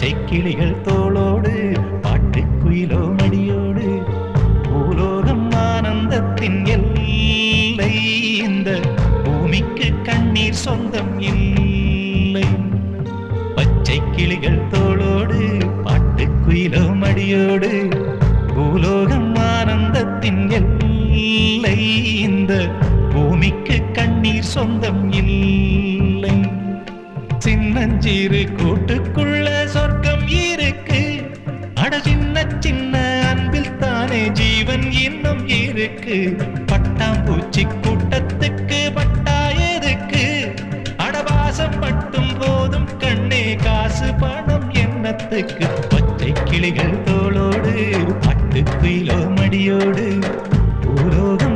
பச்சை கிளிகள் தோளோடு பாட்டுக்குயிலோ மடியோடு பூலோகம் ஆனந்தத்தின் எல்லை இந்த பூமிக்கு கண்ணீர் சொந்தம் இல்லை பச்சை கிளிகள் தோளோடு பாட்டுக்குயிலோ மடியோடு பூலோகம் ஆனந்தத்தின் எல்லை இந்த பூமிக்கு கண்ணீர் சொந்தம் இல்லை சின்னஞ்சிறு கூட்டுக்குள்ள சொர்க்கம் இருக்கு அட சின்ன சின்ன அன்பில் தானே ஜீவன் இன்னும் இருக்கு பட்டாம்பூச்சி கூட்டத்துக்கு பட்டா எதுக்கு அடவாசம் மட்டும் போதும் கண்ணே காசு பணம் என்னத்துக்கு பச்சை கிளிகள் தோளோடு பட்டுக்குயிலோ மடியோடு பூலோகம்